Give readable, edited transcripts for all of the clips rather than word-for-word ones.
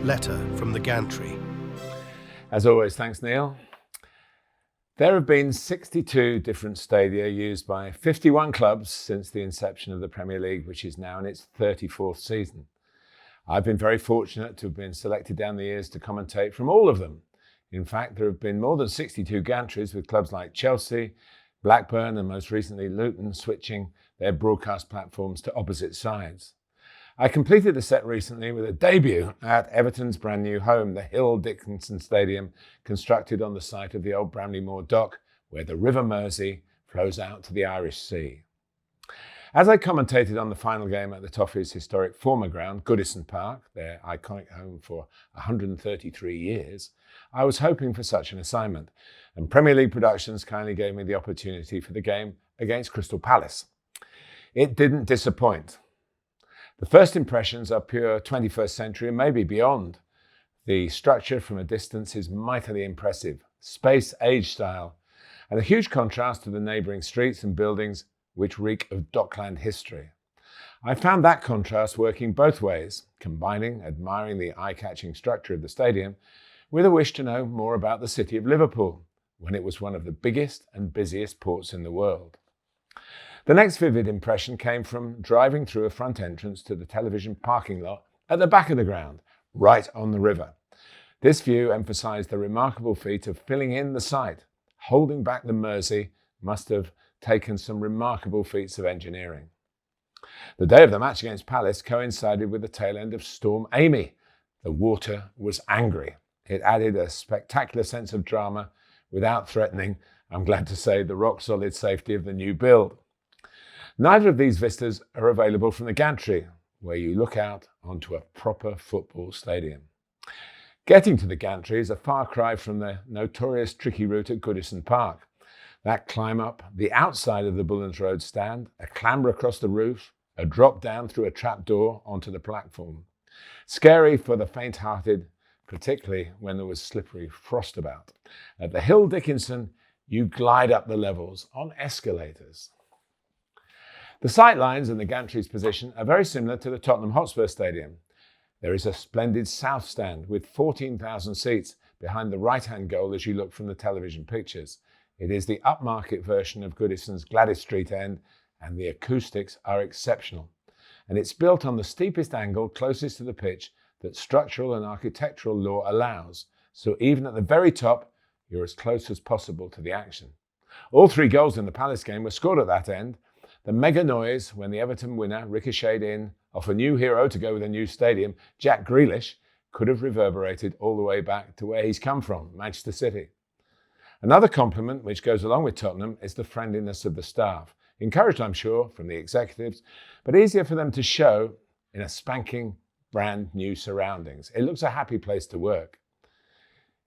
letter from the Gantry. As always, thanks Neil. There have been 62 different stadia used by 51 clubs since the inception of the Premier League, which is now in its 34th season. I've been very fortunate to have been selected down the years to commentate from all of them. In fact, there have been more than 62 Gantries with clubs like Chelsea, Blackburn and most recently Luton switching their broadcast platforms to opposite sides. I completed the set recently with a debut at Everton's brand new home, the Hill Dickinson Stadium, constructed on the site of the old Bramley Moor dock, where the River Mersey flows out to the Irish Sea. As I commentated on the final game at the Toffees' historic former ground, Goodison Park, their iconic home for 133 years, I was hoping for such an assignment, and Premier League Productions kindly gave me the opportunity for the game against Crystal Palace. It didn't disappoint. The first impressions are pure 21st century and maybe beyond. The structure from a distance is mightily impressive, space age style, and a huge contrast to the neighbouring streets and buildings which reek of dockland history. I found that contrast working both ways, combining admiring the eye-catching structure of the stadium with a wish to know more about the city of Liverpool, when it was one of the biggest and busiest ports in the world. The next vivid impression came from driving through a front entrance to the television parking lot at the back of the ground, right on the river. This view emphasised the remarkable feat of filling in the site. Holding back the Mersey must have taken some remarkable feats of engineering. The day of the match against Palace coincided with the tail end of Storm Amy. The water was angry. It added a spectacular sense of drama without threatening, I'm glad to say, the rock-solid safety of the new build. Neither of these vistas are available from the Gantry, where you look out onto a proper football stadium. Getting to the Gantry is a far cry from the notorious tricky route at Goodison Park. That climb up the outside of the Bullens Road stand, a clamber across the roof, a drop down through a trapdoor onto the platform. Scary for the faint-hearted, particularly when there was slippery frost about. At the Hill Dickinson, you glide up the levels on escalators. The sight lines and the Gantry's position are very similar to the Tottenham Hotspur Stadium. There is a splendid south stand with 14,000 seats behind the right-hand goal as you look from the television pictures. It is the upmarket version of Goodison's Gladys Street end, and the acoustics are exceptional. And it's built on the steepest angle closest to the pitch that structural and architectural law allows, so even at the very top, you're as close as possible to the action. All three goals in the Palace game were scored at that end. The mega noise when the Everton winner ricocheted in off a new hero to go with a new stadium, Jack Grealish, could have reverberated all the way back to where he's come from, Manchester City. Another compliment which goes along with Tottenham is the friendliness of the staff. Encouraged, I'm sure, from the executives, but easier for them to show in a spanking, brand new surroundings. It looks a happy place to work.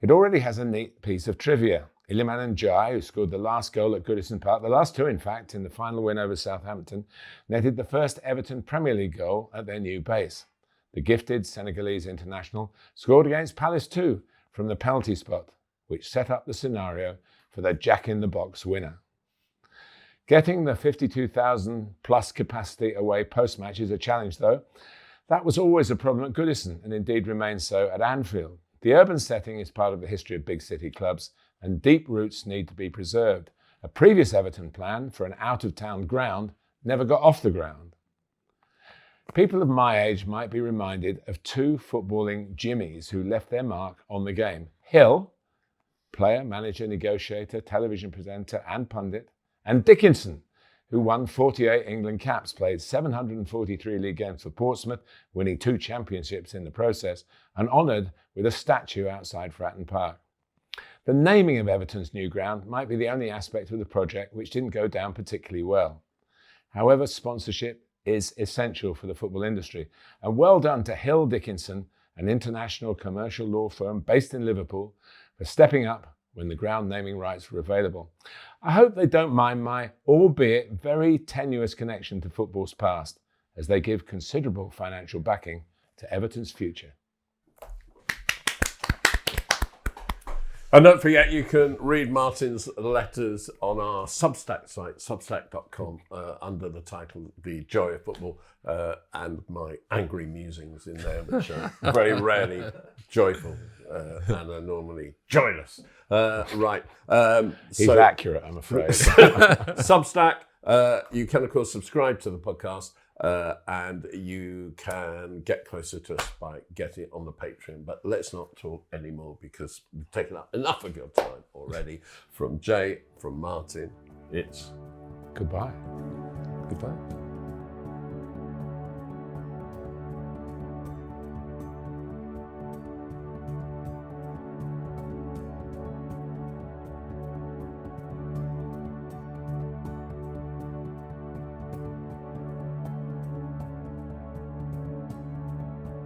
It already has a neat piece of trivia. Iliman Ndiaye, who scored the last goal at Goodison Park, the last two in fact, in the final win over Southampton, netted the first Everton Premier League goal at their new base. The gifted Senegalese international scored against Palace too from the penalty spot, which set up the scenario for the jack-in-the-box winner. Getting the 52,000 plus capacity away post-match is a challenge though. That was always a problem at Goodison and indeed remains so at Anfield. The urban setting is part of the history of big city clubs, and deep roots need to be preserved. A previous Everton plan for an out-of-town ground never got off the ground. People of my age might be reminded of two footballing Jimmies who left their mark on the game. Hill, player, manager, negotiator, television presenter and pundit, and Dickinson, who won 48 England caps, played 743 league games for Portsmouth, winning 2 championships in the process, and honoured with a statue outside Fratton Park. The naming of Everton's new ground might be the only aspect of the project which didn't go down particularly well. However, sponsorship is essential for the football industry, and well done to Hill Dickinson, an international commercial law firm based in Liverpool, for stepping up when the ground naming rights were available. I hope they don't mind my, albeit very tenuous connection to football's past, as they give considerable financial backing to Everton's future. And don't forget, you can read Martin's letters on our Substack site, substack.com, under the title The Joy of Football, and my angry musings in there, which are very rarely joyful and are normally joyless. Right. He's accurate, I'm afraid. Substack. You can, of course, subscribe to the podcast, and you can get closer to us by getting it on the Patreon. But let's not talk anymore because we've taken up enough of your time already. From Jay, from Martin, it's Goodbye. goodbye.